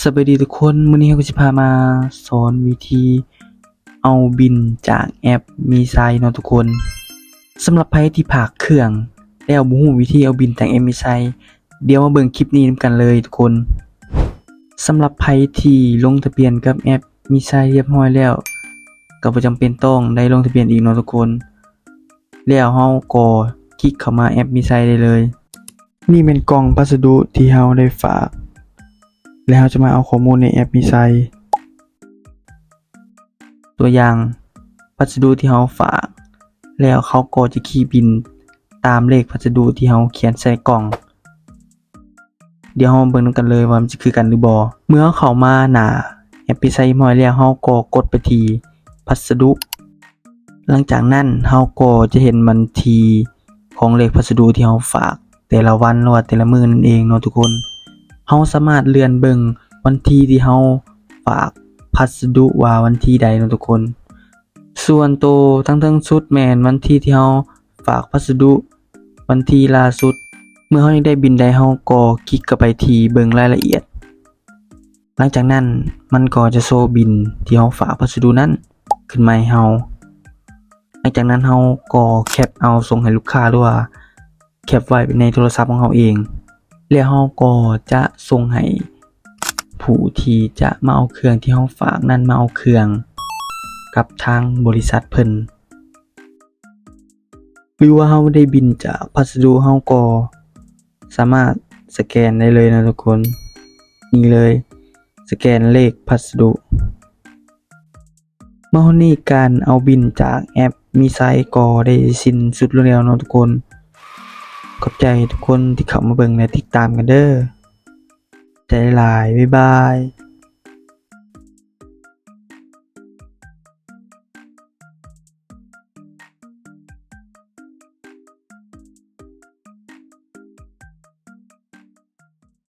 สวัสดีทุกคนมื้อนี้เราก็สิพามาสอนวิธีเอาบินจากแอปมีไซเนาะทุกคนสำหรับไผที่พากเครื่องแล้วบ่ฮู้วิธีเอาบินจากแอปมีไซเดี๋ยวมาเบิ่งคลิปนี้นำกันเลยทุกคนสำหรับไผที่ลงทะเบียนกับแอปมีไซเรียบร้อยแล้วก็บ่จำเป็นต้องได้ลงทะเบียนอีกเนาะทุกคนแล้วเราก็คลิกเข้ามาแอปมีไซได้เลยนี่เป็นกล่องพัสดุที่เราได้ฝากแล้วจะมาเอาข้อมูลในแอปมีไซตัวอย่างพัสดุที่เราฝากแล้วเขาก็จะคีย์บินตามเลขพัสดุที่เราเขียนใส่กล่องเดี๋ยวเราเบิ่งนำกันเลยว่ามันจะคือกันหรือบ่เมื่อเข้ามาหน้าแอปมีไซหม้อยแล้วเราก็กดไปที่พัสดุหลังจากนั้นเราก็จะเห็นบัญชีของเลขพัสดุที่เราฝากแต่ละวันหรือว่าแต่ละมื้อนั่นเองเนาะทุกคนเราสามารถเลื่อนเบิ่งวันที่เราฝากพัสดุว่าวันที่ใดเนาะทุกคนส่วนตัวทั้งสุดแม่นวันที่เราฝากพัสดุวันที่ล่าสุดเมื่อเราได้บินใดเราก็คลิกเข้าไปที่เบิ่งรายละเอียดหลังจากนั้นมันก็จะโชว์บินที่เราฝากพัสดุนั้นขึ้นมาให้เราหลังจากนั้นเราก็แคปเอาส่งให้ลูกค้าหรือว่าแคปไว้ในโทรศัพท์ของเราเองแล้วเราก็จะส่งให้ผู้ที่จะมาเอาเครื่องที่เราฝากนั้นมาเอาเครื่องกับทางบริษัทเพิ่นหรือว่าเราได้บินจากพัสดุเราก็สามารถสแกนได้เลยนะทุกคนนี่เลยสแกนเลขพัสดุเมื่อนี้การเอาบินจากแอปมีไซก็ได้สิ้นสุดลงแล้วเนาะทุกคนขอบใจทุกคนที่เข้ามาเบิ่งและติดตามกันเด้อใจหลายบ๊ายบาย